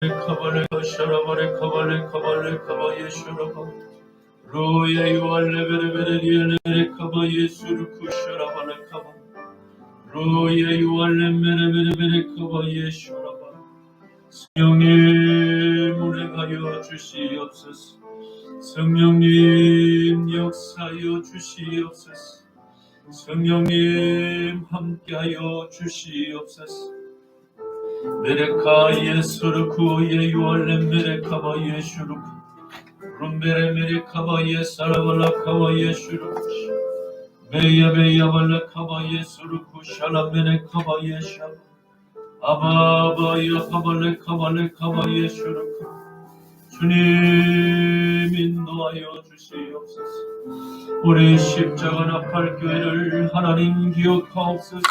카발레 샤라바레 카발레 카발레 카바예 샤라바 로예 요알레 베레베레 리엘레 카바예 수르쿠 샤라바레 카바 로예 요알레 메레베레베레 카바예 샤라바 성령님 운행하여 주시옵소서. 성령님 역사하여 주시옵소서. 성령님 함께하여 주시옵소서. 메레카 예수르쿠 예유알렘 메레카바 예슈르쿠 룸베레 메레카바 예사라발라카바 예슈르쿠 메야베야발라카바 예수르쿠 샬라메레카바 예샤 아바바야 카발레카발레카바 예슈르쿠 주님 인도하여 주시옵소서. 우리 십자가 나팔 교회를 하나님 기억하옵소서.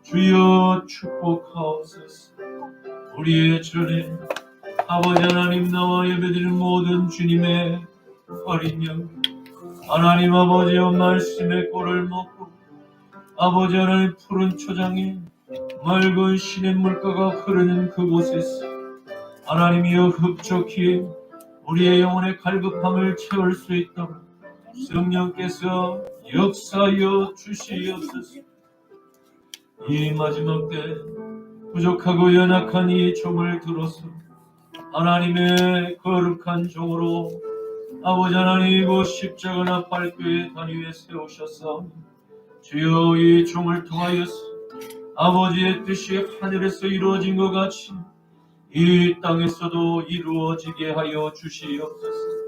주여 축복하옵소서. 우리의 주님 아버지 하나님 나와 예배드리는 모든 주님의 어린 영 하나님 아버지의 말씀의 꼴을 먹고 아버지 하나님 푸른 초장에 맑은 시냇물가가 흐르는 그곳에서 하나님이여 흡족히 우리의 영혼의 갈급함을 채울 수 있도록 성령께서 역사하여 주시옵소서. 이 마지막 때 부족하고 연약한 이 종을 들어서 하나님의 거룩한 종으로 아버지 하나님 이곳 십자가 나팔교회 단위에 세우셨사오니 주여 이 종을 통하여서 아버지의 뜻이 하늘에서 이루어진 것 같이 이 땅에서도 이루어지게 하여 주시옵소서.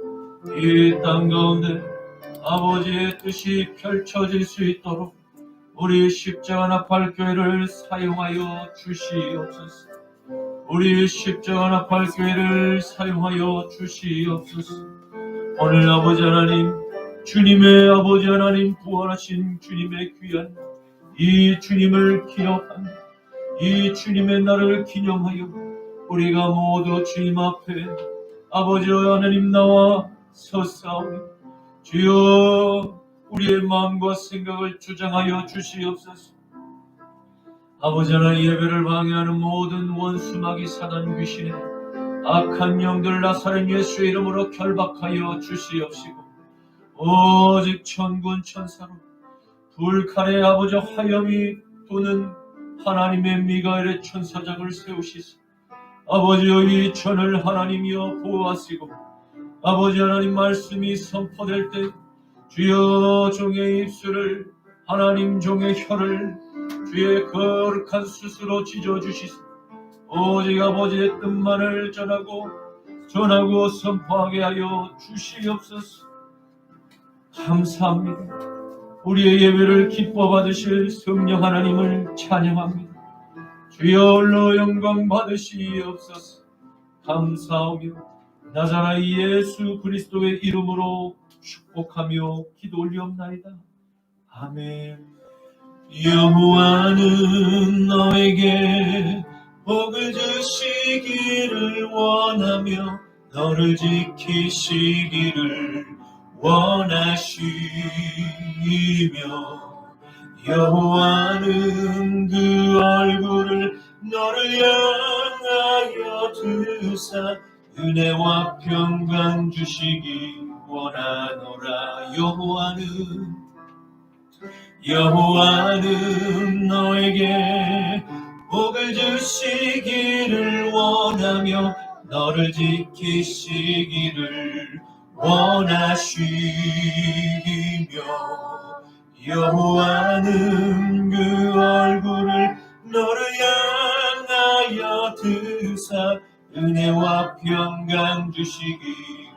이 땅 가운데 아버지의 뜻이 펼쳐질 수 있도록 우리 십자가 나팔교회를 사용하여 주시옵소서. 우리 십자가 나팔교회를 사용하여 주시옵소서. 오늘 아버지 하나님 주님의 아버지 하나님 부활하신 주님의 귀한 이 주님을 기억하며 이 주님의 날을 기념하여 우리가 모두 주님 앞에 아버지 하나님 나와 서싸우니 주여 우리의 마음과 생각을 주장하여 주시옵소서. 아버지 하나님 예배를 방해하는 모든 원수 마귀 사단 귀신의 악한 영들 나사렛 예수의 이름으로 결박하여 주시옵시고 오직 천군 천사로 불칼의 아버지 화염이 도는 하나님의 미가엘의 천사장을 세우시소 아버지여 이 천을 하나님이여 보호하시고 아버지 하나님 말씀이 선포될 때 주여 종의 입술을 하나님 종의 혀를 주의 거룩한 수수로 지져주시소 오직 아버지의 뜻만을 전하고 선포하게 하여 주시옵소서. 감사합니다. 우리의 예배를 기뻐 받으실 성령 하나님을 찬양합니다. 주여 홀로 영광 받으시옵소서. 감사하며 나자라의 예수 그리스도의 이름으로 축복하며 기도 올리옵나이다. 아멘. 여호와는 너에게 복을 주시기를 원하며 너를 지키시기를 원하시며 여호와는 그 얼굴을 너를 향하여 드사 은혜와 평강 주시기 원하노라. 여호와는 너에게 복을 주시기를 원하며 너를 지키시기를 원하시며 여호와는 그 얼굴을 너를 향하여 드사 은혜와 평강 주시기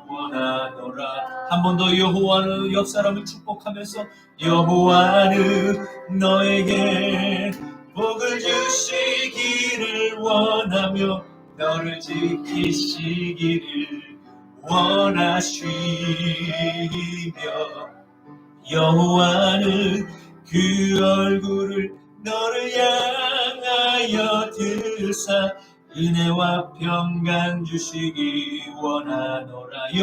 원하노라. 한 번 더 여호와는 옆 사람을 축복하면서 여호와는 너에게 복을 주시기를 원하며 너를 지키시기를 원하시며 여호와는 그 얼굴을 너를 향하여 드사 은혜와 평강 주시기 원하노라.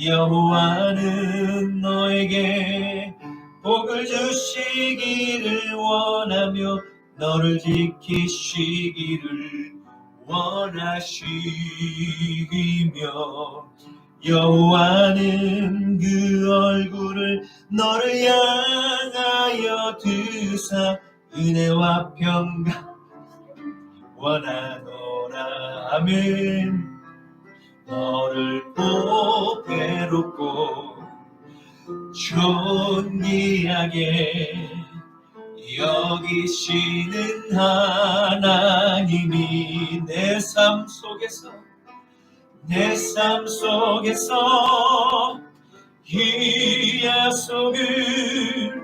여호와는 너에게 복을 주시기를 원하며 너를 지키시기를 원하시며 여호와는 그 얼굴을 너를 향하여 드사 은혜와 평강 원하노라. 아멘. 너를 보배롭고 존귀하게 여기시는 하나님이 내 삶 속에서 이 약속을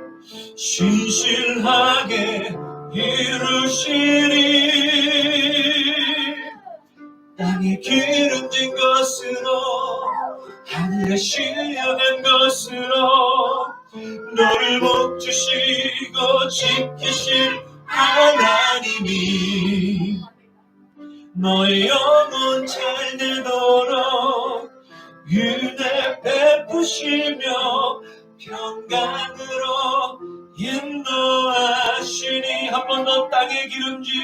신실하게 이루시리. 땅에 기름진 것으로 하늘에 신령한 것으로 너를 복주시고 지키실 하나님이 너의 영혼 잘 되도록 은혜 베푸시며 평강으로 인도하시니. 한 번 더 땅에 기름진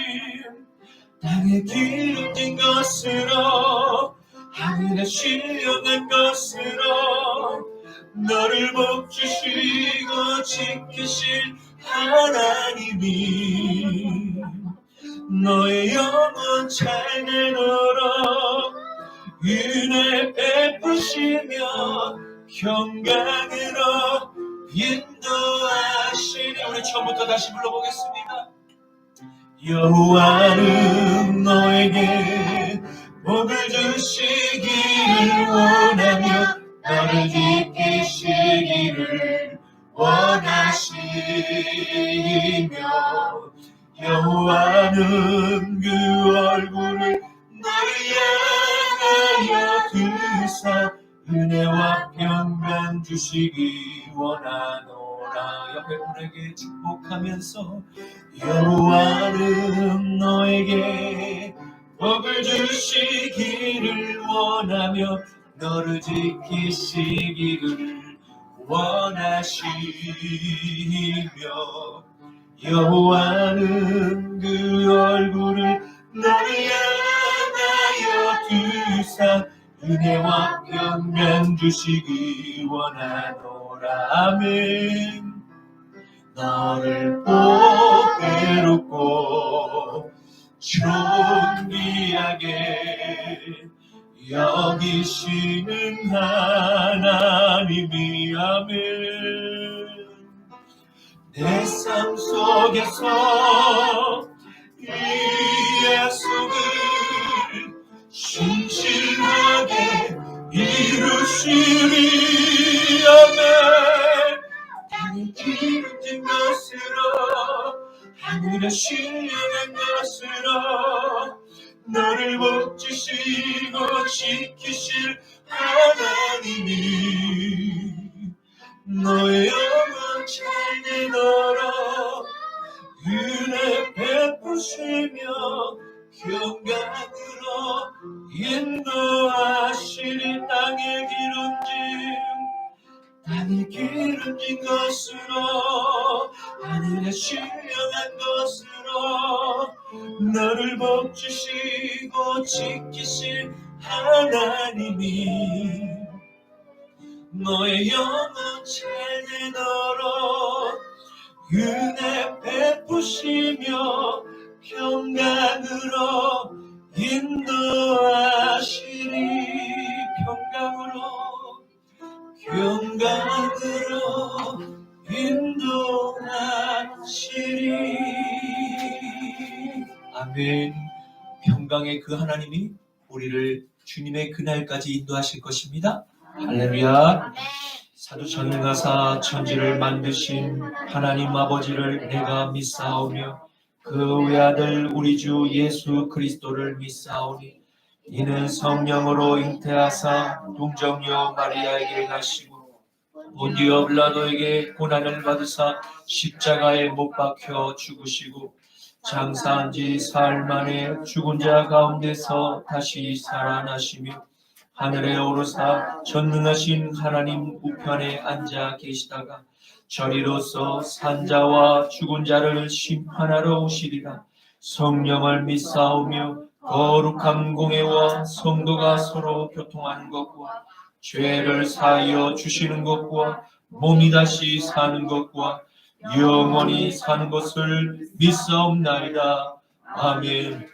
것으로 하늘에 신령한 것으로 너를 복주시고 지키실 하나님이 너의 영혼 잘 되도록 은혜 베푸시며 평강으로 인도하시니. 우리 처음부터 다시 불러보겠습니다. 여호와는 너에게 복을 주시기를 원하며 너를 지키시기를 원하시며 여호와는 그 얼굴을 너를 향하여 드사 은혜와 평강 주시기 원하노라. 옆에 분에게 축복하면서 여호와는 너에게 복을 주시기를 원하며 너를 지키시기를 원하시며 여호와는 그 얼굴을 너를 향하여 드사 은혜와 평강 주시기 원하노라. 아멘. 너를 보배롭고 존귀하게 여기시는 하나님이 아멘. 내 삶 속에서 이 약속을 신실하게 이루시리. 아멘. 땅에 기름진 것으로 하늘에 신령한 것으로 너를 복주시고 지키실 하나님이 너의 영혼 잘 되도록 은혜 베푸시며 평강으로 인도하시리. 땅에 기름진 것으로 하늘에 신령한 것으로 너를 복주시고 지키실 하나님이 너의 영혼 잘 되도록 은혜 베푸시며 평강으로 인도하시리. 평강으로 인도하시리. 아멘. 평강의 그 하나님이 우리를 주님의 그날까지 인도하실 것입니다. 할렐루야. 사도 전능하사 천지를 만드신 하나님 아버지를 내가 믿사오며 그 외아들 우리 주 예수 그리스도를 믿사오니 이는 성령으로 잉태하사 동정녀 마리아에게 나시고 본디오 빌라도에게 고난을 받으사 십자가에 못 박혀 죽으시고 장사한 지 사흘 만에 죽은 자 가운데서 다시 살아나시며 하늘에 오르사 전능하신 하나님 우편에 앉아 계시다가 저리로서 산자와 죽은 자를 심판하러 오시리라. 성령을 믿사오며 거룩한 공회와 성도가 서로 교통하는 것과 죄를 사하여 주시는 것과 몸이 다시 사는 것과 영원히 사는 것을 믿사옵나이다. 아멘.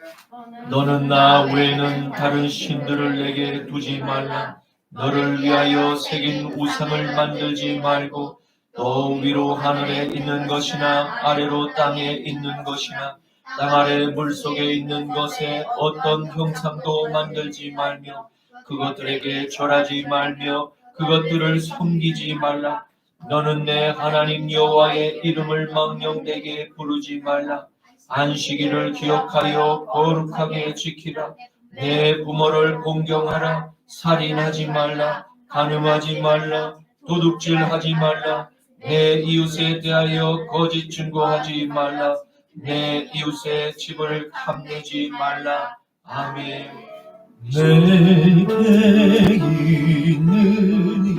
너는 나 외에는 다른 신들을 내게 두지 말라. 너를 위하여 새긴 우상을 만들지 말고 또 위로 하늘에 있는 것이나 아래로 땅에 있는 것이나 땅 아래 물속에 있는 것에 어떤 형상도 만들지 말며 그것들에게 절하지 말며 그것들을 섬기지 말라. 너는 내 하나님 여호와의 이름을 망령되게 부르지 말라. 안식일을 기억하여 거룩하게 지키라. 내 부모를 공경하라. 살인하지 말라. 간음하지 말라. 도둑질하지 말라. 내 이웃에 대하여 거짓 증거하지 말라. 내 이웃의 집을 탐내지 말라. 아멘. 내게 있는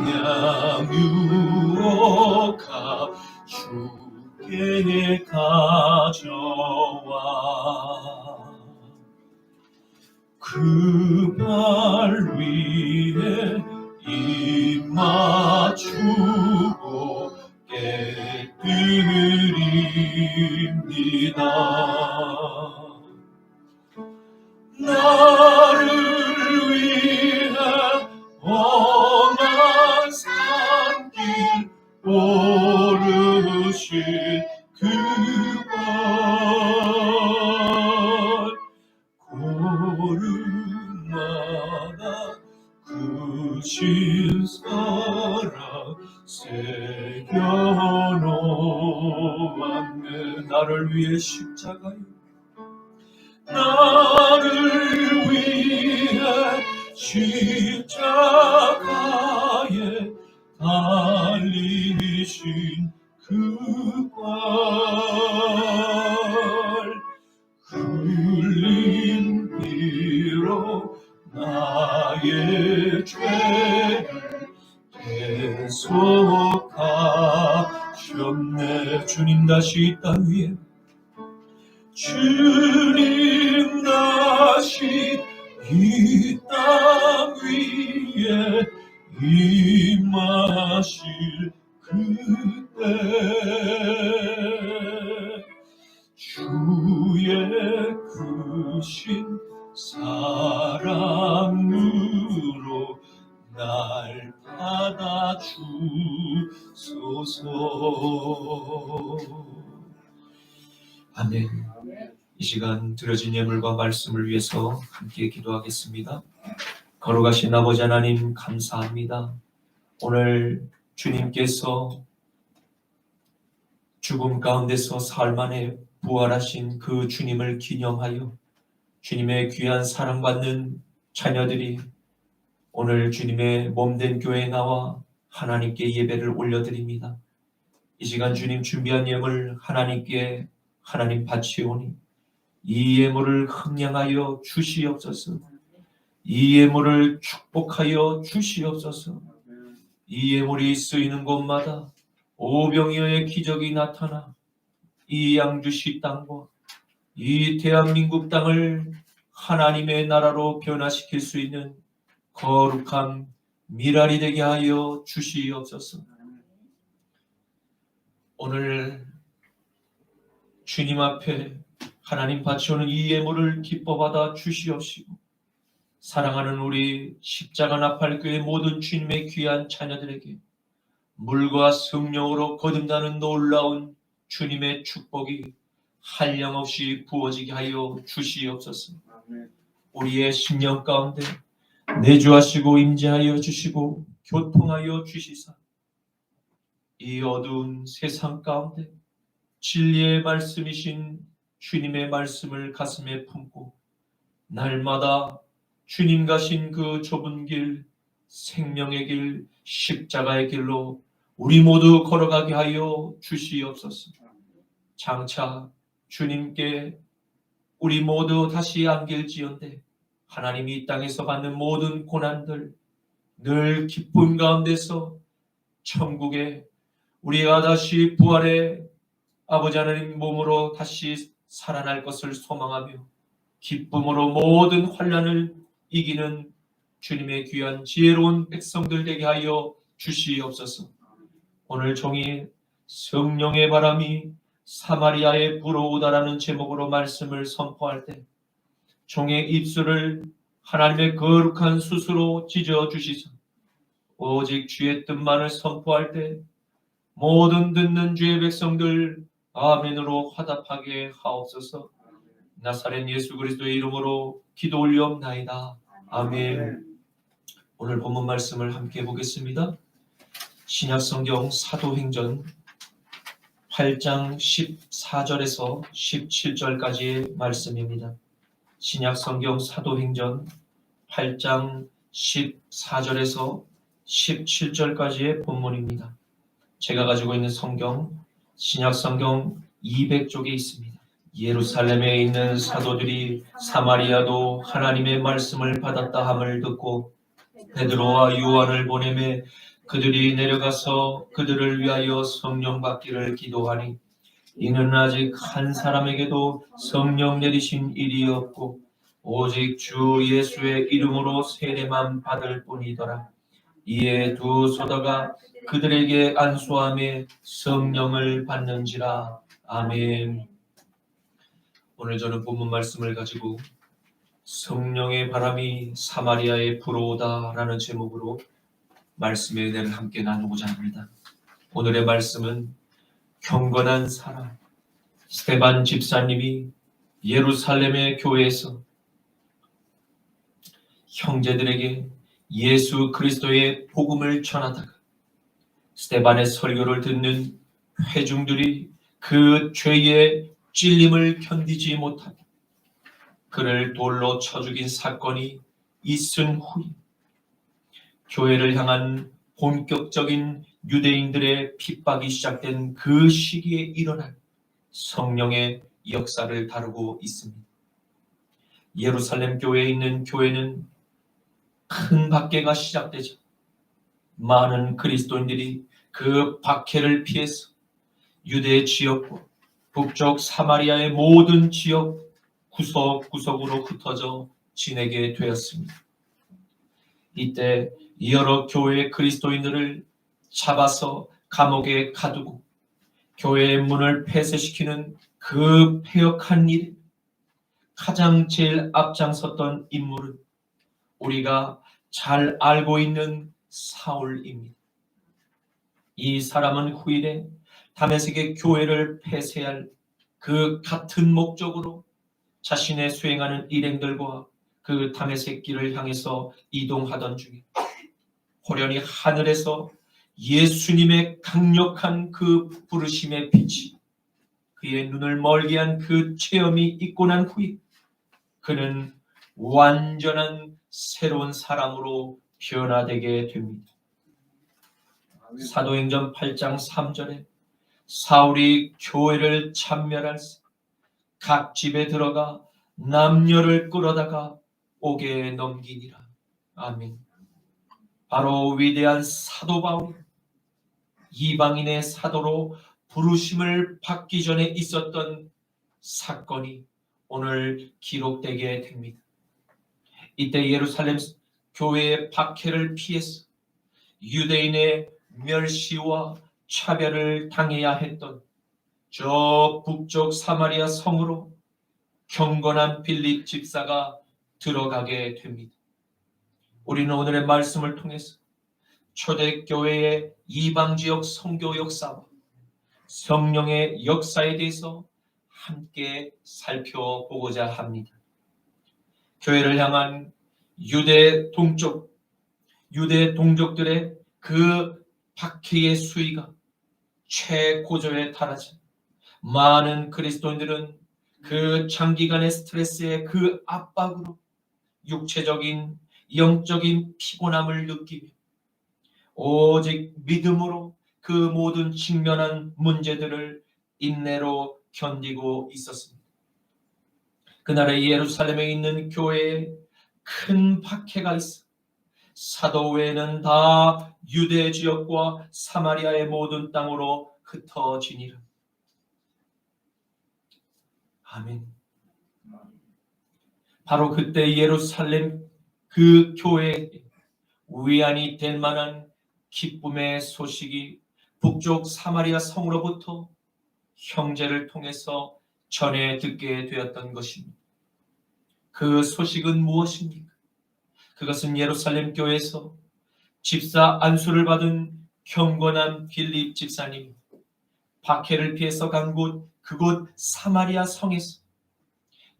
양유로가 주께 가져와 그 발 위에 입 맞추고 깨뜨립니다. 나를 위해 험한 산길 오르신 그 발 고름마다 그 신사랑 새겨놓았네. 나를 위해 십자가에 나를 위해 십자가에 달리신 그 발 흘린 피로 나의 죄를 대속하셨네. 주님 다시 이 땅 위에 주님 다시 이 땅 위에 임하실 그때 주의 크신 사랑으로 날 받아주소서. 아멘. 이 시간 드려진 예물과 말씀을 위해서 함께 기도하겠습니다. 거룩하신 아버지 하나님 감사합니다. 오늘 주님께서 죽음 가운데서 사흘 만에 부활하신 그 주님을 기념하여 주님의 귀한 사랑받는 자녀들이 오늘 주님의 몸된 교회에 나와 하나님께 예배를 올려드립니다. 이 시간 주님 준비한 예물 하나님께 하나님 바치오니 이 예물을 흥량하여 주시옵소서. 이 예물을 축복하여 주시옵소서. 이 예물이 쓰이는 곳마다 오병이어의 기적이 나타나 이 양주시 땅과 이 대한민국 땅을 하나님의 나라로 변화시킬 수 있는 거룩한 미랄이 되게 하여 주시옵소서. 오늘 주님 앞에 하나님 바치오는 이 예물을 기뻐 받아 주시옵시고 사랑하는 우리 십자가 나팔교회 모든 주님의 귀한 자녀들에게 물과 성령으로 거듭나는 놀라운 주님의 축복이 한량없이 부어지게 하여 주시옵소서. 우리의 심령 가운데 내주하시고 임재하여 주시고 교통하여 주시사 이 어두운 세상 가운데 진리의 말씀이신 주님의 말씀을 가슴에 품고 날마다 주님 가신 그 좁은 길, 생명의 길, 십자가의 길로 우리 모두 걸어가게 하여 주시옵소서. 장차 주님께 우리 모두 다시 안길지언데 하나님이 이 땅에서 받는 모든 고난들 늘 기쁨 가운데서 천국에 우리가 다시 부활해 아버지 하나님 몸으로 다시 살아날 것을 소망하며 기쁨으로 모든 환난을 이기는 주님의 귀한 지혜로운 백성들 되게 하여 주시옵소서. 오늘 종일 성령의 바람이 사마리아에 불어오다라는 제목으로 말씀을 선포할 때 종의 입술을 하나님의 거룩한 숯으로 찢어 주시소. 오직 주의 뜻만을 선포할 때 모든 듣는 주의 백성들 아멘으로 화답하게 하옵소서. 나사렛 예수 그리스도의 이름으로 기도 올리옵나이다. 아멘. 오늘 본문 말씀을 함께 보겠습니다. 신약성경 사도행전 8장 14절에서 17절까지의 말씀입니다. 신약성경 사도행전 8장 14절에서 17절까지의 본문입니다. 제가 가지고 있는 성경 신약성경 200쪽에 있습니다. 예루살렘에 있는 사도들이 사마리아도 하나님의 말씀을 받았다 함을 듣고 베드로와 요한을 보내매 그들이 내려가서 그들을 위하여 성령 받기를 기도하니 이는 아직 한 사람에게도 성령 내리신 일이 없고 오직 주 예수의 이름으로 세례만 받을 뿐이더라. 이에 두 소다가 그들에게 안수함에 성령을 받는지라. 아멘. 오늘 저는 본문 말씀을 가지고 성령의 바람이 사마리아에 불어오다라는 제목으로 말씀의 은혜를 함께 나누고자 합니다. 오늘의 말씀은 경건한 사람 스데반 집사님이 예루살렘의 교회에서 형제들에게 예수 그리스도의 복음을 전하다가 스데반의 설교를 듣는 회중들이 그 죄의 찔림을 견디지 못하고 그를 돌로 쳐 죽인 사건이 있은 후에 교회를 향한 본격적인 유대인들의 핍박이 시작된 그 시기에 일어난 성령의 역사를 다루고 있습니다. 예루살렘 교회에 있는 교회는 큰 박해가 시작되자 많은 그리스도인들이 그 박해를 피해서 유대 지역과 북쪽 사마리아의 모든 지역 구석구석으로 흩어져 지내게 되었습니다. 이때 여러 교회 그리스도인들을 잡아서 감옥에 가두고 교회의 문을 폐쇄시키는 그 패역한 일에 가장 제일 앞장섰던 인물은 우리가 잘 알고 있는 사울입니다. 이 사람은 후일에 다메섹의 교회를 폐쇄할 그 같은 목적으로 자신의 수행하는 일행들과 그 다메섹 길을 향해서 이동하던 중에 호련히 하늘에서 예수님의 강력한 그 부르심의 빛이 그의 눈을 멀게 한 그 체험이 있고 난 후에 그는 완전한 새로운 사람으로 변화되게 됩니다. 사도행전 8장 3절에 사울이 교회를 참멸할세 각 집에 들어가 남녀를 끌어다가 옥에 넘기니라. 아멘. 바로 위대한 사도 바울이 이방인의 사도로 부르심을 받기 전에 있었던 사건이 오늘 기록되게 됩니다. 이때 예루살렘 교회의 박해를 피해서 유대인의 멸시와 차별을 당해야 했던 저 북쪽 사마리아 성으로 경건한 빌립 집사가 들어가게 됩니다. 우리는 오늘의 말씀을 통해서 초대교회의 이방지역 선교 역사와 성령의 역사에 대해서 함께 살펴보고자 합니다. 교회를 향한 유대 동족들의 그 박해의 수위가 최고조에 달하자 많은 그리스도인들은 그 장기간의 스트레스의 그 압박으로 육체적인 영적인 피곤함을 느끼며 오직 믿음으로 그 모든 직면한 문제들을 인내로 견디고 있었습니다. 그날의 예루살렘에 있는 교회에 큰 박해가 있어 사도 외에는 다 유대 지역과 사마리아의 모든 땅으로 흩어지니라. 아멘. 바로 그때 예루살렘 그 교회에 위안이 될 만한 기쁨의 소식이 북쪽 사마리아 성으로부터 형제를 통해서 전해 듣게 되었던 것입니다. 그 소식은 무엇입니까? 그것은 예루살렘 교회에서 집사 안수를 받은 경건한 빌립 집사님, 박해를 피해서 간 그곳 사마리아 성에서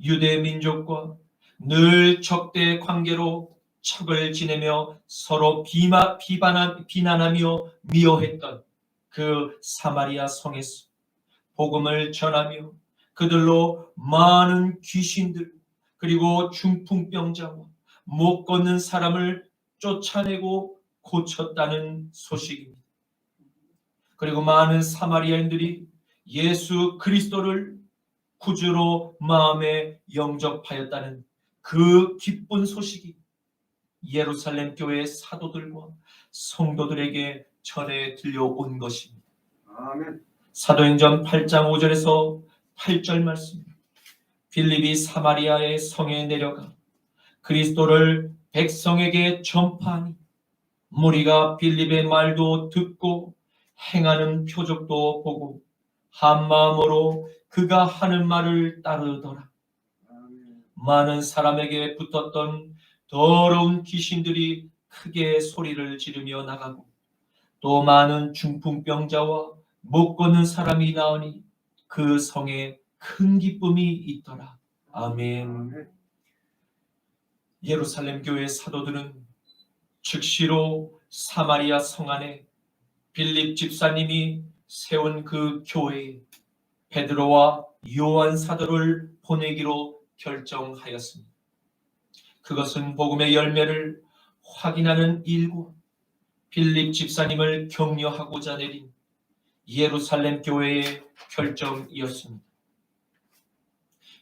유대 민족과 늘 적대 관계로 척을 지내며 서로 비난하며 미워했던 그 사마리아 성에서 복음을 전하며 그들로 많은 귀신들 그리고 중풍병자와 못 걷는 사람을 쫓아내고 고쳤다는 소식입니다. 그리고 많은 사마리아인들이 예수 그리스도를 구주로 마음에 영접하였다는 그 기쁜 소식이 예루살렘 교회의 사도들과 성도들에게 전해 들려온 것입니다. 아멘. 사도행전 8장 5절에서 8절 말씀. 빌립이 사마리아의 성에 내려가 그리스도를 백성에게 전파하니 무리가 빌립의 말도 듣고 행하는 표적도 보고 한 마음으로 그가 하는 말을 따르더라. 많은 사람에게 붙었던 더러운 귀신들이 크게 소리를 지르며 나가고 또 많은 중풍병자와 못 걷는 사람이 나오니 그 성에 큰 기쁨이 있더라. 아멘. 예루살렘 교회 사도들은 즉시로 사마리아 성 안에 빌립 집사님이 세운 그 교회에 베드로와 요한 사도를 보내기로 결정하였습니다. 그것은 복음의 열매를 확인하는 일과 빌립 집사님을 격려하고자 내린 예루살렘 교회의 결정이었습니다.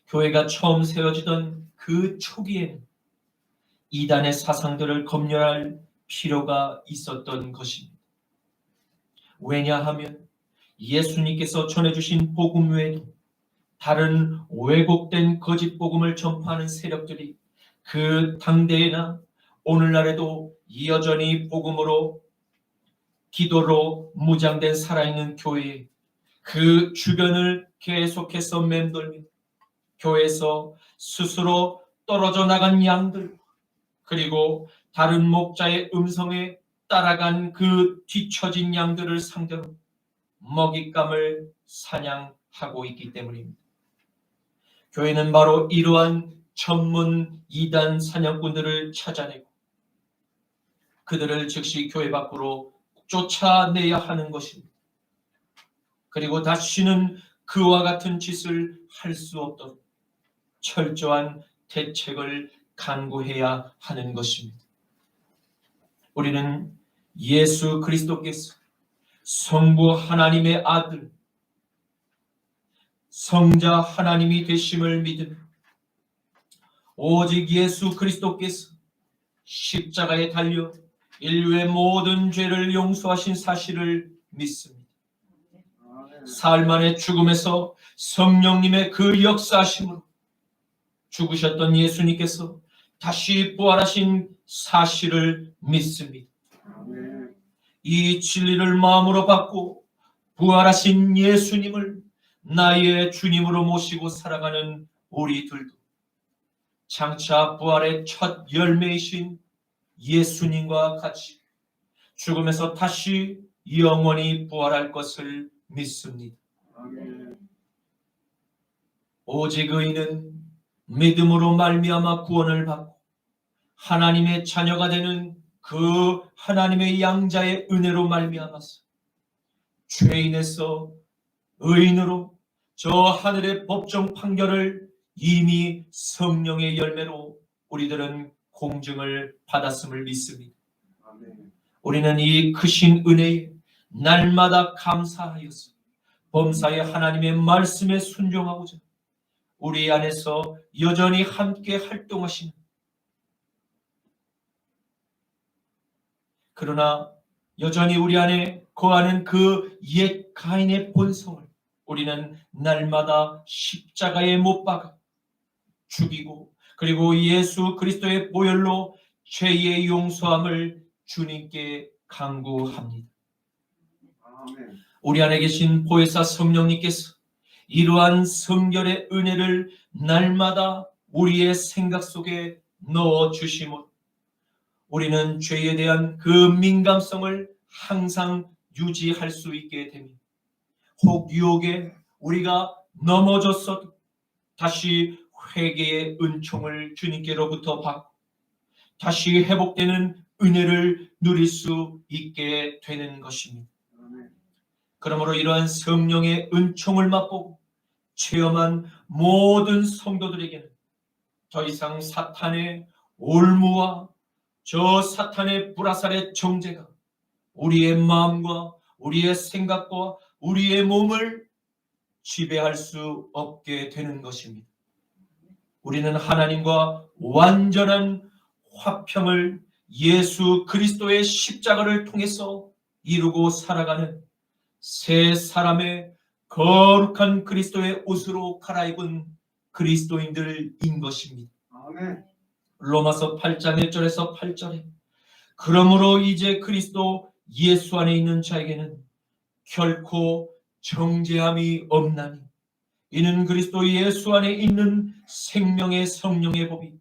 교회가 처음 세워지던 그 초기에는 이단의 사상들을 검열할 필요가 있었던 것입니다. 왜냐하면 예수님께서 전해주신 복음 외에도 다른 왜곡된 거짓 복음을 전파하는 세력들이 그 당대에나 오늘날에도 여전히 복음으로 기도로 무장된 살아있는 교회에 그 주변을 계속해서 맴돌며 교회에서 스스로 떨어져 나간 양들 그리고 다른 목자의 음성에 따라간 그 뒤처진 양들을 상대로 먹잇감을 사냥하고 있기 때문입니다. 교회는 바로 이러한 전문 이단 사냥꾼들을 찾아내고 그들을 즉시 교회 밖으로 쫓아내야 하는 것입니다. 그리고 다시는 그와 같은 짓을 할 수 없도록 철저한 대책을 강구해야 하는 것입니다. 우리는 예수 그리스도께서 성부 하나님의 아들, 성자 하나님이 되심을 믿으며 오직 예수 그리스도께서 십자가에 달려 인류의 모든 죄를 용서하신 사실을 믿습니다. 사흘 만에 죽음에서 성령님의 그 역사하심으로 죽으셨던 예수님께서 다시 부활하신 사실을 믿습니다. 이 진리를 마음으로 받고 부활하신 예수님을 나의 주님으로 모시고 살아가는 우리들도 장차 부활의 첫 열매이신 예수님과 같이 죽음에서 다시 영원히 부활할 것을 믿습니다. 오직 의인은 믿음으로 말미암아 구원을 받고 하나님의 자녀가 되는 그 하나님의 양자의 은혜로 말미암아서 죄인에서 의인으로 저 하늘의 법정 판결을 이미 성령의 열매로 우리들은 공증을 받았음을 믿습니다. 우리는 이 크신 은혜에 날마다 감사하여서 범사의 하나님의 말씀에 순종하고자 우리 안에서 여전히 함께 활동하시는 그러나 여전히 우리 안에 거하는 그 옛 가인의 본성을 우리는 날마다 십자가에 못 박아 죽이고, 그리고 예수 그리스도의 보혈로 죄의 용서함을 주님께 간구합니다. 아멘. 우리 안에 계신 보혜사 성령님께서 이러한 성결의 은혜를 날마다 우리의 생각 속에 넣어 주심으로 우리는 죄에 대한 그 민감성을 항상 유지할 수 있게 됩니다. 혹 유혹에 우리가 넘어졌어도 다시 회개의 은총을 주님께로부터 받고 다시 회복되는 은혜를 누릴 수 있게 되는 것입니다. 그러므로 이러한 성령의 은총을 맛보고 체험한 모든 성도들에게는 더 이상 사탄의 올무와 저 사탄의 불화살의 정죄가 우리의 마음과 우리의 생각과 우리의 몸을 지배할 수 없게 되는 것입니다. 우리는 하나님과 완전한 화평을 예수 그리스도의 십자가를 통해서 이루고 살아가는 새 사람의 거룩한 그리스도의 옷으로 갈아입은 그리스도인들인 것입니다. 아멘. 로마서 8장 1절에서 8절에 그러므로 이제 그리스도 예수 안에 있는 자에게는 결코 정죄함이 없나니 이는 그리스도 예수 안에 있는 생명의 성령의 법이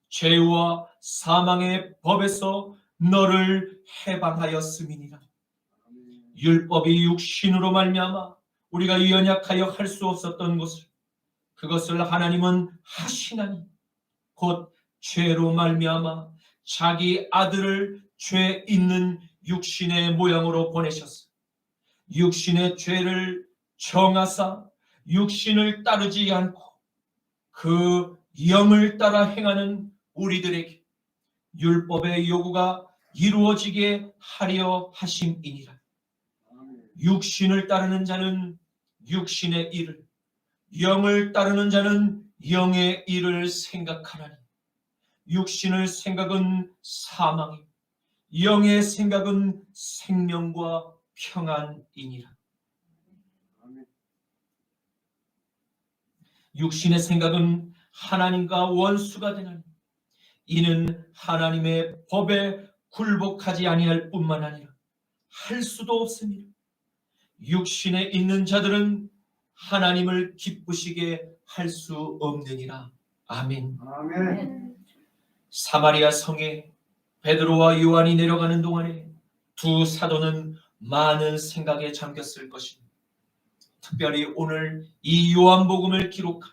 죄와 사망의 법에서 너를 해방하였음이니라. 율법이 육신으로 말미암아 우리가 연약하여 할 수 없었던 것을 그것을 하나님은 하시나니 곧 죄로 말미암아 자기 아들을 죄 있는 육신의 모양으로 보내셨어. 육신의 죄를 정하사 육신을 따르지 않고 그 영을 따라 행하는 우리들에게 율법의 요구가 이루어지게 하려 하심이니라. 육신을 따르는 자는 육신의 일을, 영을 따르는 자는 영의 일을 생각하나니 육신의 생각은 사망이, 영의 생각은 생명과 평안이니라. 육신의 생각은 하나님과 원수가 되나니 이는 하나님의 법에 굴복하지 아니할 뿐만 아니라 할 수도 없습니다. 육신에 있는 자들은 하나님을 기쁘시게 할 수 없느니라. 아멘. 아멘. 사마리아 성에 베드로와 요한이 내려가는 동안에 두 사도는 많은 생각에 잠겼을 것입니다. 특별히 오늘 이 요한복음을 기록한,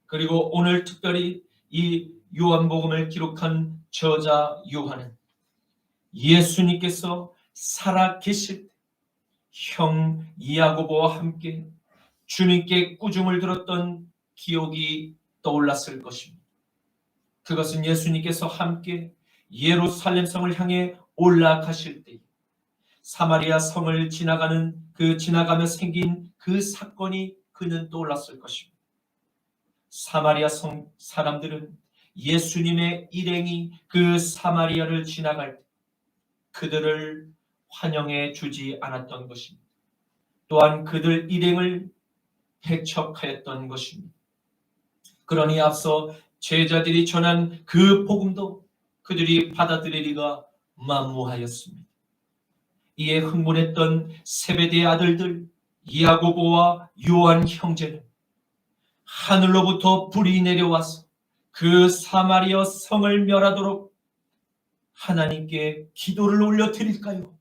그리고 오늘 특별히 이 요한복음을 기록한 저자 요한은 예수님께서 살아 계실 때 형 야고보와 함께 주님께 꾸중을 들었던 기억이 떠올랐을 것입니다. 그것은 예수님께서 함께 예루살렘 성을 향해 올라가실 때 사마리아 성을 지나가며 생긴 그 사건이 그는 떠올랐을 것입니다. 사마리아 성 사람들은 예수님의 일행이 그 사마리아를 지나갈 때 그들을 환영해 주지 않았던 것입니다. 또한 그들 일행을 배척하였던 것입니다. 그러니 앞서 제자들이 전한 그 복음도 그들이 받아들이기가 만무하였습니다. 이에 흥분했던 세베대의 아들들 야고보와 요한 형제는 하늘로부터 불이 내려와서 그 사마리아 성을 멸하도록 하나님께 기도를 올려드릴까요?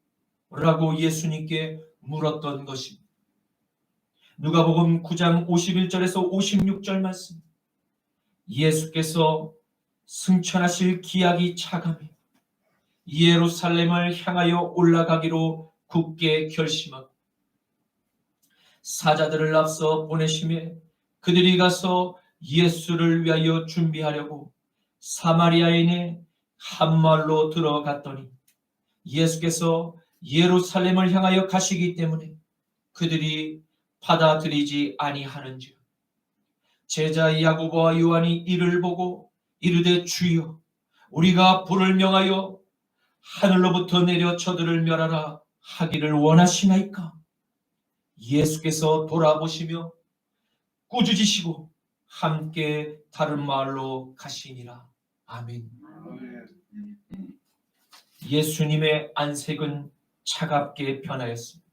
라고 예수님께 물었던 것입니다. 누가복음 9장 51절에서 56절 말씀, 예수께서 승천하실 기약이 차감해 예루살렘을 향하여 올라가기로 굳게 결심하고 사자들을 앞서 보내시며 그들이 가서 예수를 위하여 준비하려고 사마리아인의 한마을로 들어갔더니 예수께서 예루살렘을 향하여 가시기 때문에 그들이 받아들이지 아니하는지라. 제자 야고보와 요한이 이를 보고 이르되 주여, 우리가 불을 명하여 하늘로부터 내려 저들을 멸하라 하기를 원하시나이까? 예수께서 돌아보시며 꾸짖으시고 함께 다른 마을로 가시니라. 아멘. 아멘. 예수님의 안색은 차갑게 변하였습니다.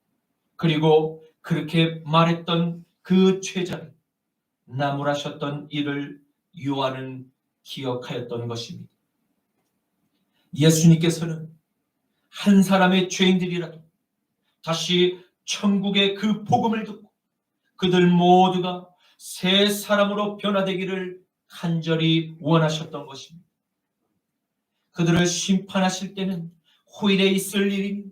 그리고 그렇게 말했던 그 죄자를 나무라셨던 이를 요한은 기억하였던 것입니다. 예수님께서는 한 사람의 죄인들이라도 다시 천국의 그 복음을 듣고 그들 모두가 새 사람으로 변화되기를 간절히 원하셨던 것입니다. 그들을 심판하실 때는 후일에 있을 일이니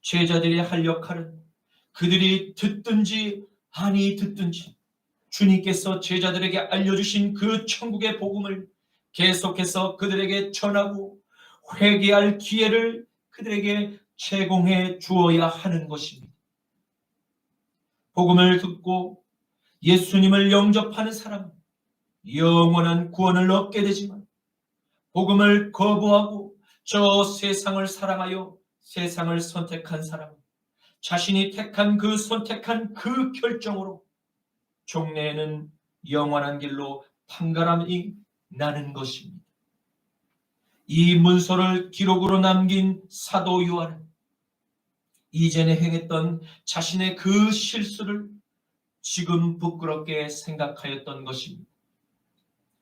제자들이 할 역할은 그들이 듣든지 아니 듣든지 주님께서 제자들에게 알려주신 그 천국의 복음을 계속해서 그들에게 전하고 회개할 기회를 그들에게 제공해 주어야 하는 것입니다. 복음을 듣고 예수님을 영접하는 사람은 영원한 구원을 얻게 되지만 복음을 거부하고 저 세상을 사랑하여 세상을 선택한 사람은 자신이 택한 그 선택한 그 결정으로 종래에는 영원한 길로 판가름이 나는 것입니다. 이 문서를 기록으로 남긴 사도 요한은 이전에 행했던 자신의 그 실수를 지금 부끄럽게 생각하였던 것입니다.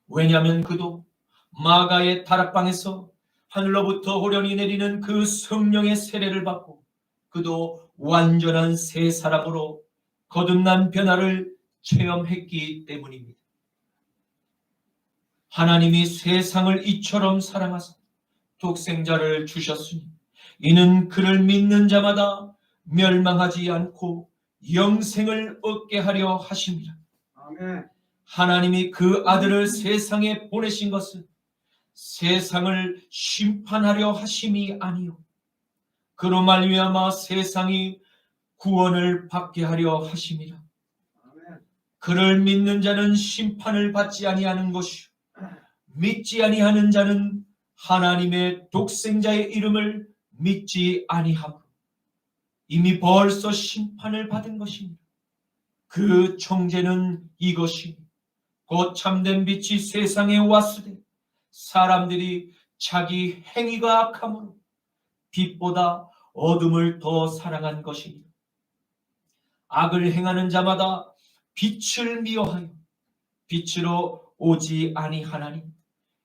왜냐하면 그도 마가의 다락방에서 하늘로부터 호련히 내리는 그 성령의 세례를 받고 그도 완전한 새 사람으로 거듭난 변화를 체험했기 때문입니다. 하나님이 세상을 이처럼 사랑하사 독생자를 주셨으니 이는 그를 믿는 자마다 멸망하지 않고 영생을 얻게 하려 하심이라. 아멘. 하나님이 그 아들을 세상에 보내신 것은 세상을 심판하려 하심이 아니요 그로 말미암아 세상이 구원을 받게 하려 하심이라. 아멘. 그를 믿는 자는 심판을 받지 아니하는 것이요 믿지 아니하는 자는 하나님의 독생자의 이름을 믿지 아니하므로 이미 벌써 심판을 받은 것입니다. 그 청제는 이것이니 곧 참된 빛이 세상에 왔으되 사람들이 자기 행위가 악함으로 빛보다 어둠을 더 사랑한 것입니다. 악을 행하는 자마다 빛을 미워하여 빛으로 오지 아니하나니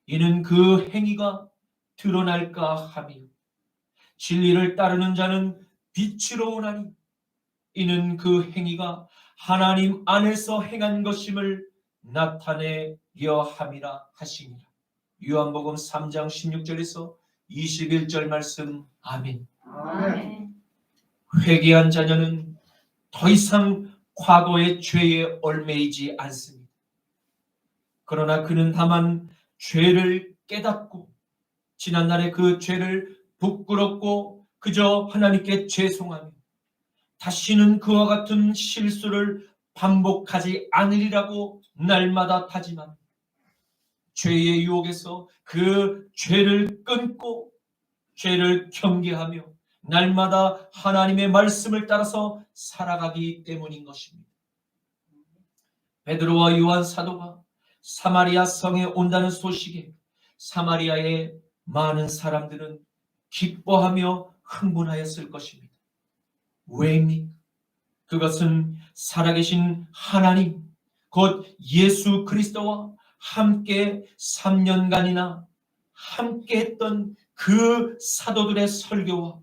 이는 그 행위가 드러날까 함이요 진리를 따르는 자는 빛으로 오나니 이는 그 행위가 하나님 안에서 행한 것임을 나타내려 함이라 하시니라. 요한복음 3장 16절에서 21절 말씀. 아멘. 아멘. 회개한 자녀는 더 이상 과거의 죄에 얽매이지 않습니다. 그러나 그는 다만 죄를 깨닫고 지난날의 그 죄를 부끄럽고 그저 하나님께 죄송하며 다시는 그와 같은 실수를 반복하지 않으리라고 날마다 다짐합니다. 죄의 유혹에서 그 죄를 끊고 죄를 경계하며 날마다 하나님의 말씀을 따라서 살아가기 때문인 것입니다. 베드로와 요한 사도가 사마리아 성에 온다는 소식에 사마리아의 많은 사람들은 기뻐하며 흥분하였을 것입니다. 왜입니까? 그것은 살아계신 하나님 곧 예수 그리스도와 함께 3년간이나 함께했던 그 사도들의 설교와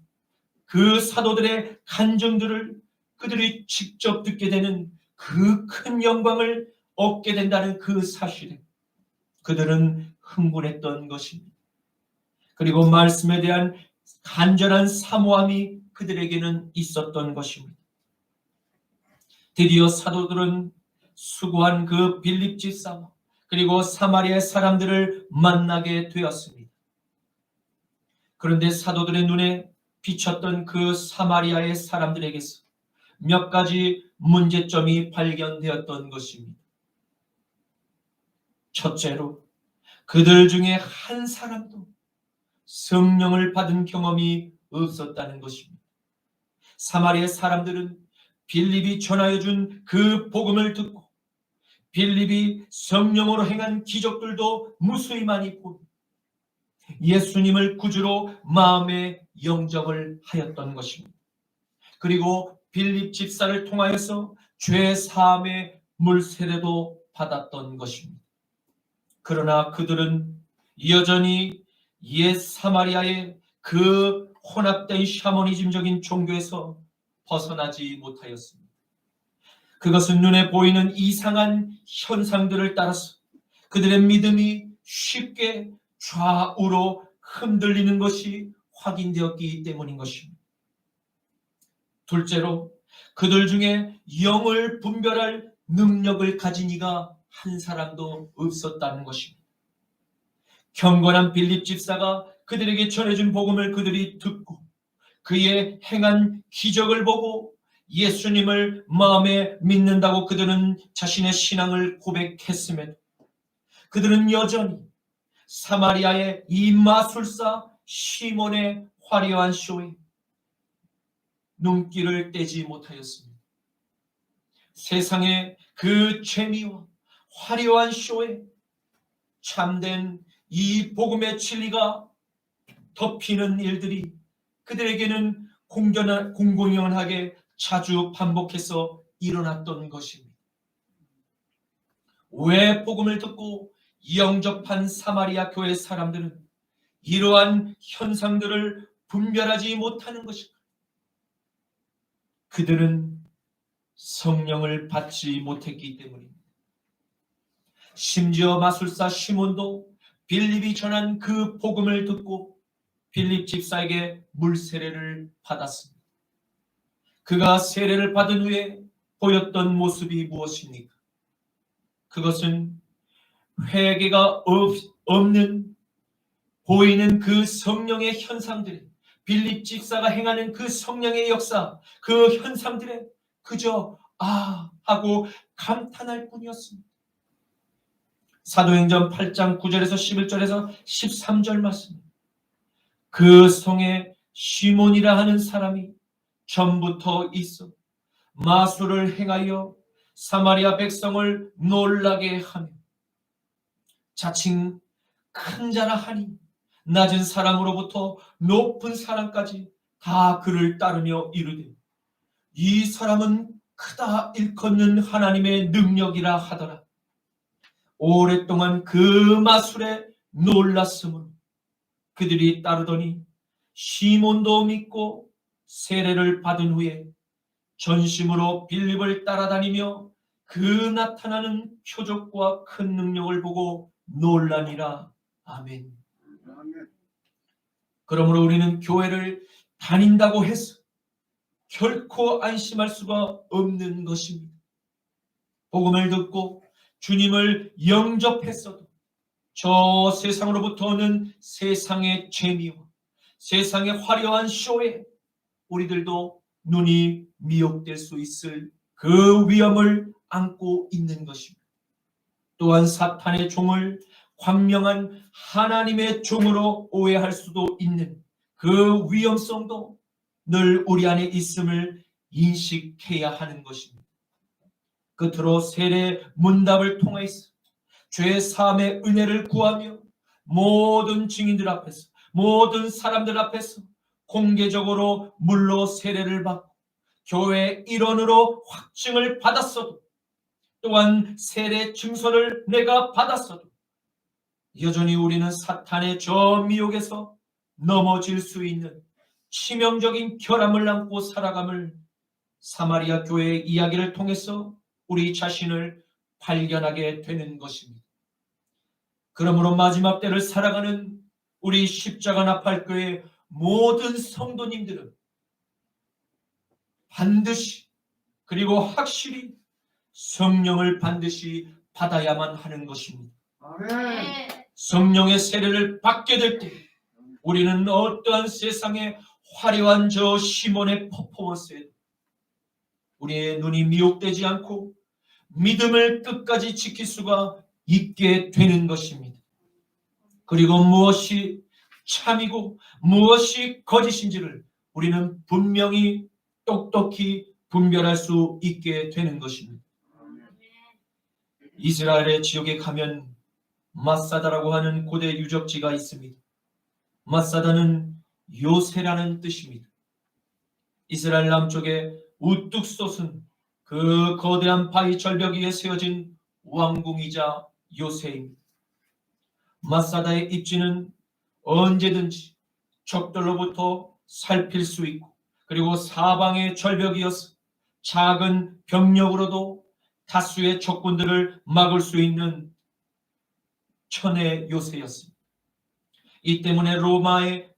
그 사도들의 간증들을 그들이 직접 듣게 되는 그 큰 영광을 얻게 된다는 그 사실에 그들은 흥분했던 것입니다. 그리고 말씀에 대한 간절한 사모함이 그들에게는 있었던 것입니다. 드디어 사도들은 수고한 그 빌립 집사와 그리고 사마리아 사람들을 만나게 되었습니다. 그런데 사도들의 눈에 비쳤던 그 사마리아의 사람들에게서 몇 가지 문제점이 발견되었던 것입니다. 첫째로 그들 중에 한 사람도 성령을 받은 경험이 없었다는 것입니다. 사마리아 사람들은 빌립이 전하여 준 그 복음을 듣고 빌립이 성령으로 행한 기적들도 무수히 많이 보고 예수님을 구주로 마음에 영접을 하였던 것입니다. 그리고 빌립 집사를 통하여서 죄 사함의 물세례도 받았던 것입니다. 그러나 그들은 여전히 옛 사마리아의 그 혼합된 샤머니즘적인 종교에서 벗어나지 못하였습니다. 그것은 눈에 보이는 이상한 현상들을 따라서 그들의 믿음이 쉽게 좌우로 흔들리는 것이 확인되었기 때문인 것입니다. 둘째로 그들 중에 영을 분별할 능력을 가진 이가 한 사람도 없었다는 것입니다. 경건한 빌립 집사가 그들에게 전해준 복음을 그들이 듣고 그의 행한 기적을 보고 예수님을 마음에 믿는다고 그들은 자신의 신앙을 고백했음에도 그들은 여전히 사마리아의 이 마술사 시몬의 화려한 쇼에 눈길을 떼지 못하였습니다. 세상의 그 재미와 화려한 쇼에 참된 이 복음의 진리가 덮이는 일들이 그들에게는 공공연하게 자주 반복해서 일어났던 것입니다. 왜 복음을 듣고 영접한 사마리아 교회 사람들은 이러한 현상들을 분별하지 못하는 것일까? 그들은 성령을 받지 못했기 때문입니다. 심지어 마술사 시몬도 빌립이 전한 그 복음을 듣고 빌립 집사에게 물세례를 받았습니다. 그가 세례를 받은 후에 보였던 모습이 무엇입니까? 그것은 회개가 없는 보이는 그 성령의 현상들, 빌립 집사가 행하는 그 성령의 역사, 그 현상들에 그저 하고 감탄할 뿐이었습니다. 사도행전 8장 9절에서 11절에서 13절 말씀. 그 성에 시몬이라 하는 사람이 전부터 있어 마술을 행하여 사마리아 백성을 놀라게 하며 자칭 큰 자라 하니 낮은 사람으로부터 높은 사람까지 다 그를 따르며 이르되 이 사람은 크다 일컫는 하나님의 능력이라 하더라. 오랫동안 그 마술에 놀랐으므로 그들이 따르더니 시몬도 믿고 세례를 받은 후에 전심으로 빌립을 따라다니며 그 나타나는 표적과 큰 능력을 보고 놀라니라. 아멘. 아멘. 그러므로 우리는 교회를 다닌다고 해서 결코 안심할 수가 없는 것입니다. 복음을 듣고 주님을 영접했어도 저 세상으로부터 오는 세상의 재미와 세상의 화려한 쇼에 우리들도 눈이 미혹될 수 있을 그 위험을 안고 있는 것입니다. 또한 사탄의 종을 광명한 하나님의 종으로 오해할 수도 있는 그 위험성도 늘 우리 안에 있음을 인식해야 하는 것입니다. 끝으로 세례 문답을 통해서 죄 사함의 은혜를 구하며 모든 증인들 앞에서 모든 사람들 앞에서 공개적으로 물로 세례를 받고 교회 일원으로 확증을 받았어도 또한 세례 증서를 내가 받았어도 여전히 우리는 사탄의 저 미혹에서 넘어질 수 있는 치명적인 결함을 안고 살아감을 사마리아 교회의 이야기를 통해서 우리 자신을 발견하게 되는 것입니다. 그러므로 마지막 때를 살아가는 우리 십자가 나팔교회 모든 성도님들은 반드시 그리고 확실히 성령을 반드시 받아야만 하는 것입니다. 아멘. 성령의 세례를 받게 될 때 우리는 어떠한 세상의 화려한 저 시몬의 퍼포먼스에 우리의 눈이 미혹되지 않고 믿음을 끝까지 지킬 수가 있게 되는 것입니다. 그리고 무엇이 참이고 무엇이 거짓인지를 우리는 분명히 똑똑히 분별할 수 있게 되는 것입니다. 이스라엘의 지역에 가면 마사다라고 하는 고대 유적지가 있습니다. 마사다는 요새라는 뜻입니다. 이스라엘 남쪽에 우뚝 솟은 그 거대한 바위 절벽 위에 세워진 왕궁이자 요새입니다. 마사다의 입지는 언제든지 적들로부터 살필 수 있고, 그리고 사방의 절벽이어서 작은 병력으로도 다수의 적군들을 막을 수 있는 천의 요새였습니다. 이 때문에 로마와의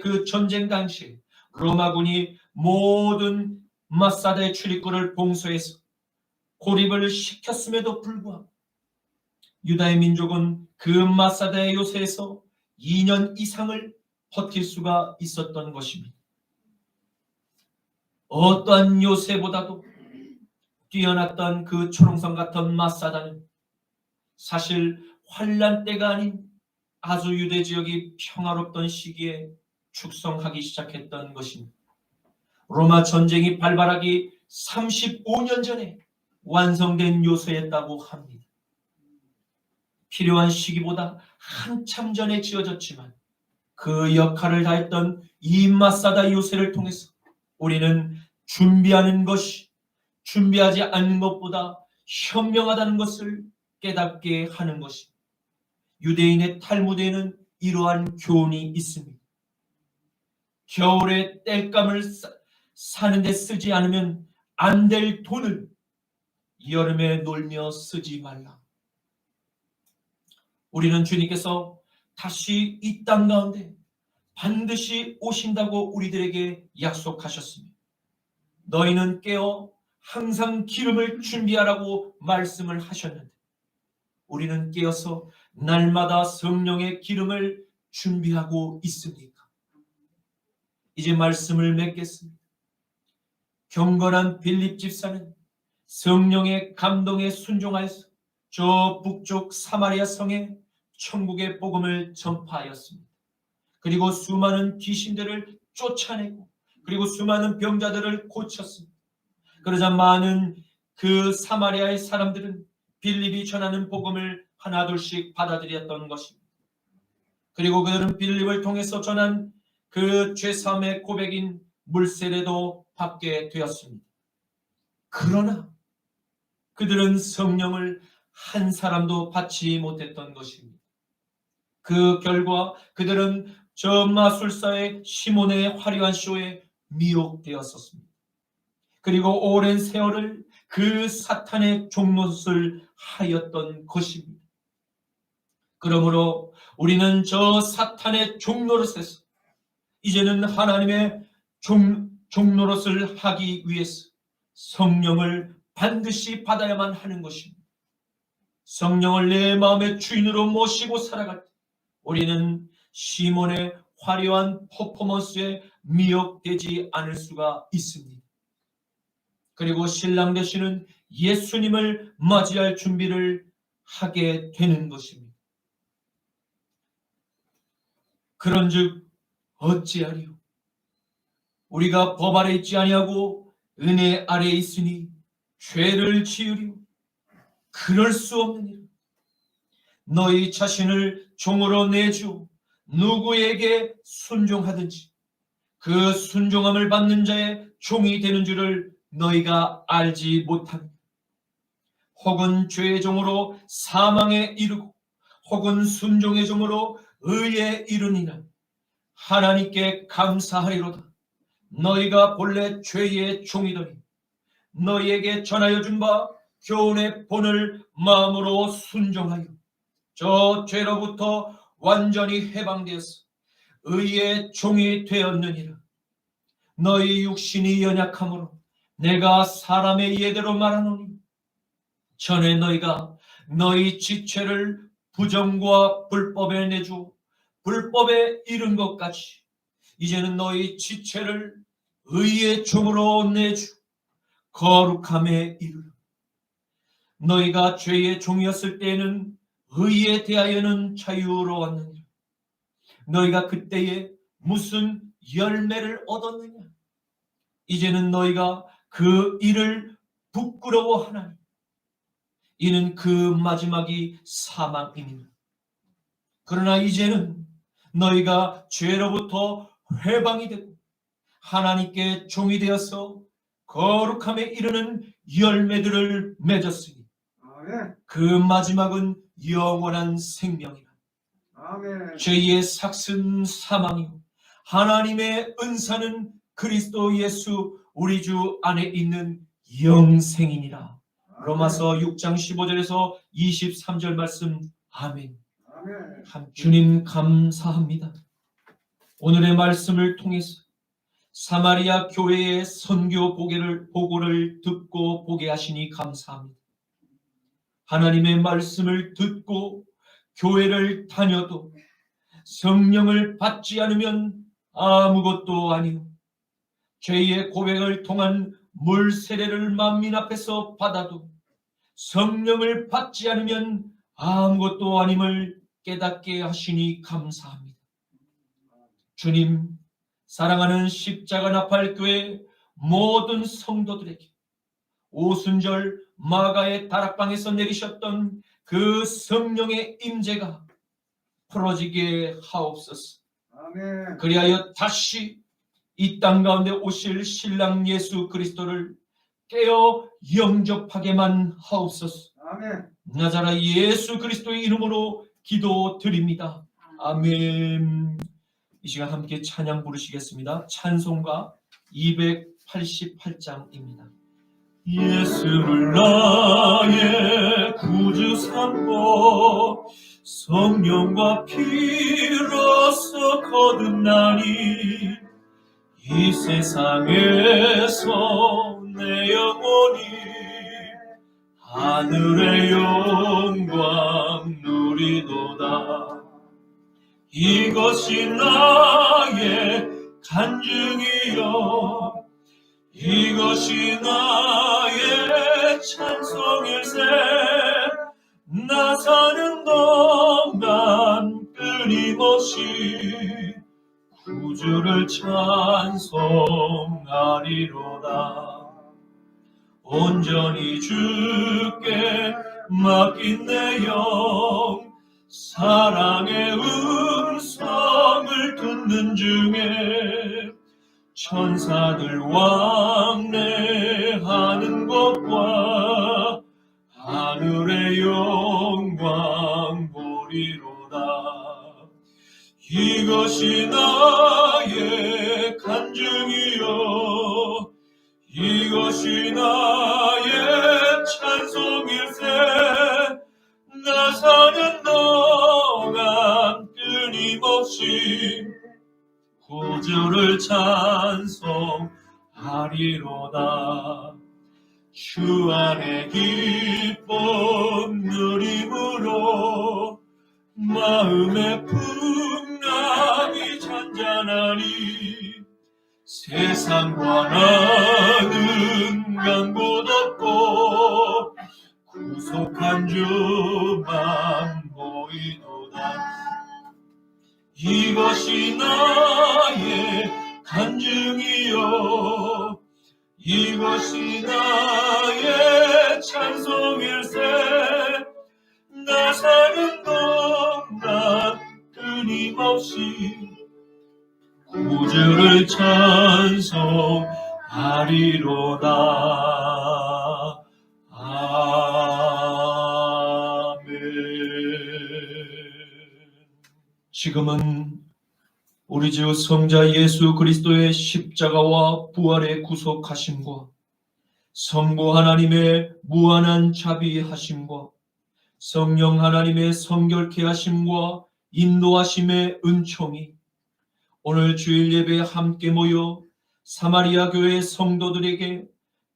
그 전쟁 당시에 로마군이 모든 마사다의 출입구를 봉쇄해서 고립을 시켰음에도 불구하고 유다의 민족은 그 마사다의 요새에서 2년 이상을 버틸 수가 있었던 것입니다. 어떠한 요새보다도 뛰어났던 그 초롱성 같은 마사다는 사실 환란 때가 아닌 아주 유대 지역이 평화롭던 시기에 축성하기 시작했던 것입니다. 로마 전쟁이 발발하기 35년 전에 완성된 요새였다고 합니다. 필요한 시기보다 한참 전에 지어졌지만 그 역할을 다했던 이 마사다 요새를 통해서 우리는 준비하지 않는 것보다 현명하다는 것을 깨닫게 하는 것입니다. 유대인의 탈무드에는 이러한 교훈이 있습니다. 겨울에 땔감을 사는데 쓰지 않으면 안 될 돈을 여름에 놀며 쓰지 말라. 우리는 주님께서 다시 이 땅 가운데 반드시 오신다고 우리들에게 약속하셨습니다. 너희는 깨어 항상 기름을 준비하라고 말씀을 하셨는데 우리는 깨어서 날마다 성령의 기름을 준비하고 있습니까? 이제 말씀을 맺겠습니다. 경건한 빌립 집사는 성령의 감동에 순종하여서 저 북쪽 사마리아 성에 천국의 복음을 전파하였습니다. 그리고 수많은 귀신들을 쫓아내고 그리고 수많은 병자들을 고쳤습니다. 그러자 많은 그 사마리아의 사람들은 빌립이 전하는 복음을 하나둘씩 받아들였던 것입니다. 그리고 그들은 빌립을 통해서 전한 그 죄사함의 고백인 물세례도 받게 되었습니다. 그러나 그들은 성령을 한 사람도 받지 못했던 것입니다. 그 결과 그들은 저 마술사의 시몬의 화려한 쇼에 미혹되었었습니다. 그리고 오랜 세월을 그 사탄의 종노릇을 하였던 것입니다. 그러므로 우리는 저 사탄의 종노릇에서 이제는 하나님의 종노릇을 하기 위해서 성령을 반드시 받아야만 하는 것입니다. 성령을 내 마음의 주인으로 모시고 살아갈 때 우리는 시몬의 화려한 퍼포먼스에 미혹되지 않을 수가 있습니다. 그리고 신랑 되시는 예수님을 맞이할 준비를 하게 되는 것입니다. 그런즉 어찌하리요? 우리가 법 아래 있지 아니하고 은혜 아래 있으니 죄를 지으리요? 그럴 수 없느니라. 너희 자신을 종으로 내주 누구에게 순종하든지 그 순종함을 받는 자의 종이 되는 줄을 너희가 알지 못합니다. 혹은 죄의 종으로 사망에 이르고 혹은 순종의 종으로 의에 이르니라. 하나님께 감사하리로다. 너희가 본래 죄의 종이더니 너희에게 전하여 준 바 교훈의 본을 마음으로 순종하여 저 죄로부터 완전히 해방되어서 의의 종이 되었느니라. 너희 육신이 연약함으로 내가 사람의 예대로 말하노니 전에 너희가 너희 지체를 부정과 불법에 내주 불법에 이른 것까지 이제는 너희 지체를 의의 종으로 내주 거룩함에 이르라. 너희가 죄의 종이었을 때에는 의에 대하여는 자유로웠느니라. 너희가 그때에 무슨 열매를 얻었느냐? 이제는 너희가 그 일을 부끄러워하나니 이는 그 마지막이 사망이니라. 그러나 이제는 너희가 죄로부터 회방이 되고 하나님께 종이 되어서 거룩함에 이르는 열매들을 맺었으니 아멘. 그 마지막은 영원한 생명이라. 아멘. 죄의 삭은 사망이요 하나님의 은사는 그리스도 예수 우리 주 안에 있는 영생이니라. 로마서 6장 15절에서 23절 말씀. 아멘. 아멘. 주님 감사합니다. 오늘의 말씀을 통해서 사마리아 교회의 선교 보고를 듣고 보게 하시니 감사합니다. 하나님의 말씀을 듣고 교회를 다녀도 성령을 받지 않으면 아무것도 아니요 죄의 고백을 통한 물 세례를 만민 앞에서 받아도 성령을 받지 않으면 아무것도 아님을 깨닫게 하시니 감사합니다. 주님, 사랑하는 십자가 나팔교회 모든 성도들에게 오순절 마가의 다락방에서 내리셨던 그 성령의 임재가 풀어지게 하옵소서. 아멘. 그리하여 다시 이 땅 가운데 오실 신랑 예수 그리스도를 깨어 영접하게만 하옵소서. 아멘. 나자라 예수 그리스도의 이름으로 기도드립니다. 아멘. 이 시간 함께 찬양 부르시겠습니다. 찬송가 288장입니다. 예수를 나의 구주 삼고 성령과 피로써 거듭나니 이 세상에서 내 영혼이 하늘의 영광 누리도다. 이것이 나의 간증이요 이것이 나의 찬송일세. 나 사는 동안 끊임없이 구주를 찬송하리로다. 온전히 주께 맡긴 내 영 사랑의 음성을 듣는 중에 천사들 왕래하는 것과 하늘의 영광 보리로다. 이것이 나의 간증이요 이것이 나의 찬송일세. 나 사는 동안 끊임없이 구주를 찬송하리로다. 주 안에 기쁨 누림으로 마음의 풍랑이 잔잔하니 세상과 나는 간 곳 없고 구속한 주만 보이도다. 이것이 나의 간증이요 이것이 나의 찬송일세. 나 사는 동안 끊임없이 구주를 찬송하리로다. 아멘. 지금은 우리 주 성자 예수 그리스도의 십자가와 부활의 구속하심과 성부 하나님의 무한한 자비하심과 성령 하나님의 성결케 하심과 인도하심의 은총이 오늘 주일 예배에 함께 모여 사마리아 교회 성도들에게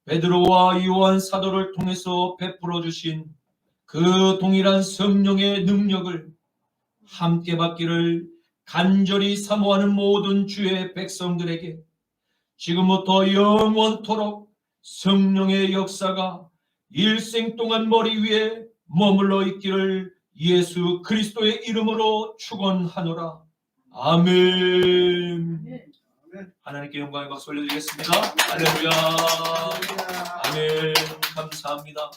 베드로와 요한 사도를 통해서 베풀어 주신 그 동일한 성령의 능력을 함께 받기를 간절히 사모하는 모든 주의 백성들에게 지금부터 영원토록 성령의 역사가 일생 동안 머리 위에 머물러 있기를 예수 그리스도의 이름으로 축원하노라. 아멘. 아멘. 하나님께 영광의 박수 올려드리겠습니다. 할렐루야. 할렐루야. 아멘. 감사합니다.